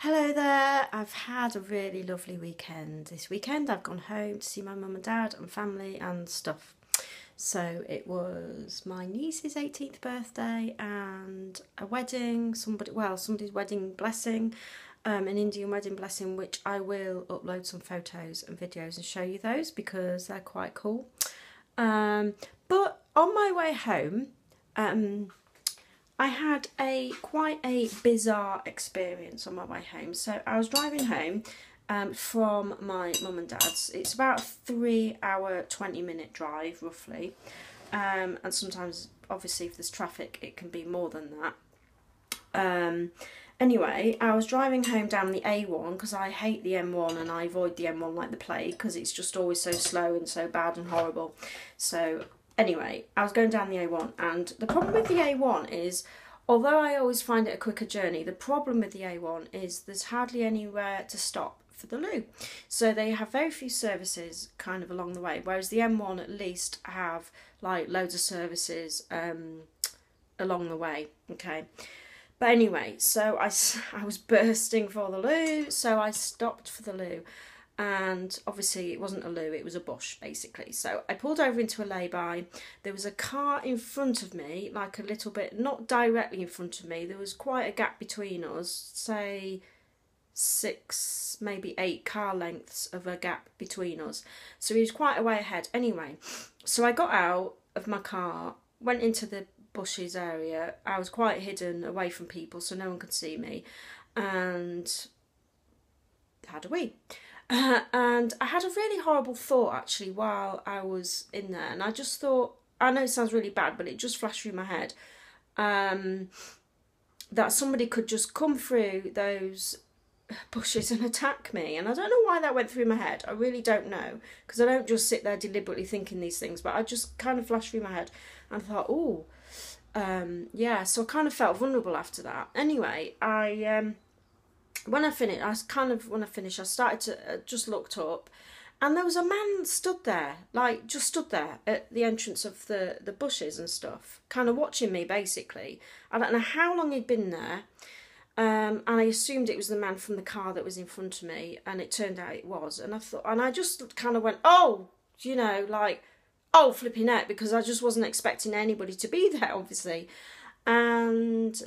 Hello there, I've had a really lovely weekend. This weekend I've gone home to see my mum and dad and family and stuff. So it was my niece's 18th birthday and a wedding, somebody's wedding blessing, an Indian wedding blessing, which I will upload some photos and videos and show you those because they're quite cool. But on my way home, I had quite a bizarre experience on my way home. So I was driving home from my mum and dad's. It's about a 3-hour, 20-minute drive, roughly. And sometimes, obviously, if there's traffic, it can be more than that. Anyway, I was driving home down the A1 because I hate the M1 and I avoid the M1 like the plague because it's just always so slow and so bad and horrible. So anyway, I was going down the A1 and the problem with the A1 is, although I always find it a quicker journey, the problem with the A1 is there's hardly anywhere to stop for the loo. So they have very few services kind of along the way, whereas the M1 at least have like loads of services along the way, okay? But anyway, so I was bursting for the loo, so I stopped for the loo. And obviously it wasn't a loo, it was a bush, basically. So I pulled over into a lay-by. There was a car in front of me, like a little bit, not directly in front of me. There was quite a gap between us, say 6, maybe 8 car lengths of a gap between us. So he was quite a way ahead. Anyway, so I got out of my car, went into the bushes area. I was quite hidden away from people so no one could see me, and had a wee. And I had a really horrible thought actually while I was in there, and I just thought, I know it sounds really bad, but it just flashed through my head that somebody could just come through those bushes and attack me. And I don't know why that went through my head. I really don't know, because I don't just sit there deliberately thinking these things, but I just kind of flashed through my head and I thought, oh, yeah, so I kind of felt vulnerable after that. Anyway, when I finished, I started to just looked up, and there was a man stood there, like just stood there at the entrance of the bushes and stuff, kind of watching me basically. I don't know how long he'd been there, and I assumed it was the man from the car that was in front of me, and it turned out it was. And I just kind of went, oh, you know, like, oh, flipping heck, because I just wasn't expecting anybody to be there, obviously. And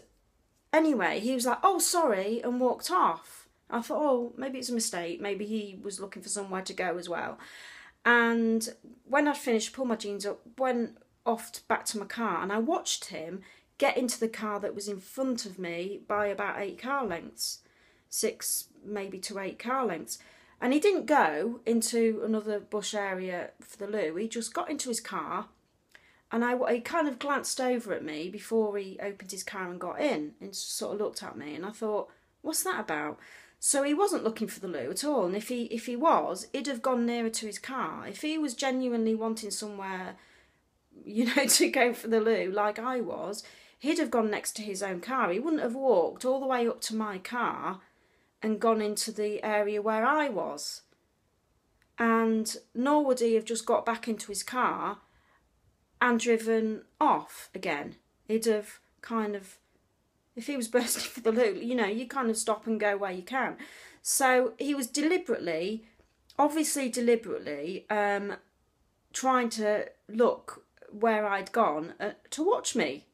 anyway, he was like, oh, sorry, and walked off. I thought, oh, maybe it's a mistake. Maybe he was looking for somewhere to go as well. And when I'd finished, pulled my jeans up, went off back to my car, and I watched him get into the car that was in front of me by about 8 car lengths. 6, maybe to 8 car lengths. And he didn't go into another bush area for the loo. He just got into his car, and he kind of glanced over at me before he opened his car and got in, and sort of looked at me, and I thought, what's that about? So he wasn't looking for the loo at all, and if he was, he'd have gone nearer to his car. If he was genuinely wanting somewhere, you know, to go for the loo like I was, he'd have gone next to his own car. He wouldn't have walked all the way up to my car and gone into the area where I was. And nor would he have just got back into his car and driven off again. He'd have kind of, if he was bursting for the loo, you know, you kind of stop and go where you can. So he was obviously deliberately, trying to look where I'd gone to watch me,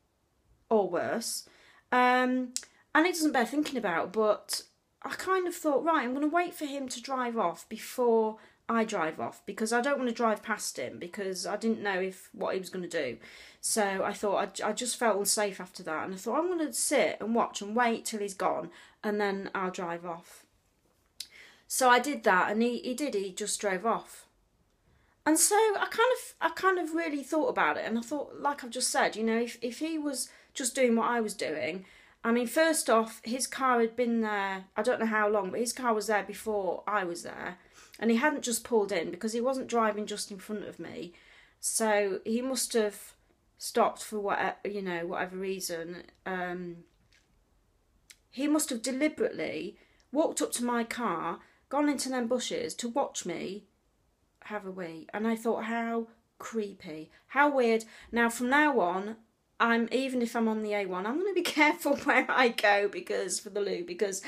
or worse. And it doesn't bear thinking about, but I kind of thought, right, I'm going to wait for him to drive off before I drive off, because I don't want to drive past him, because I didn't know what he was going to do. So I thought, I just felt unsafe after that, and I thought, I'm going to sit and watch and wait till he's gone, and then I'll drive off. So I did that, and he just drove off. And so I kind of really thought about it, and I thought, like I've just said, you know, if he was just doing what I was doing, I mean, first off, his car had been there, I don't know how long, but his car was there before I was there. And he hadn't just pulled in, because he wasn't driving just in front of me. So he must have stopped for whatever reason. He must have deliberately walked up to my car, gone into them bushes to watch me have a wee. And I thought, how creepy, how weird. Now, from now on, even if I'm on the A1, I'm going to be careful where I go for the loo, because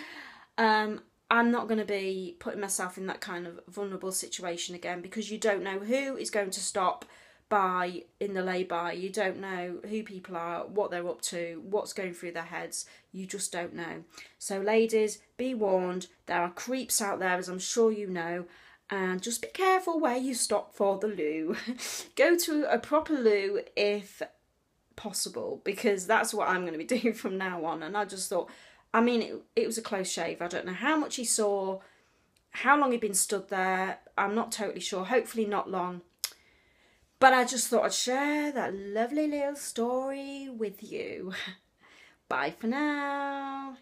I'm not going to be putting myself in that kind of vulnerable situation again, because you don't know who is going to stop by in the lay-by. You don't know who people are, what they're up to, what's going through their heads. You just don't know. So ladies, be warned, there are creeps out there, as I'm sure you know, and just be careful where you stop for the loo. Go to a proper loo if possible, because that's what I'm going to be doing from now on. And I just thought, I mean, it was a close shave. I don't know how much he saw, how long he'd been stood there. I'm not totally sure. Hopefully not long. But I just thought I'd share that lovely little story with you. Bye for now.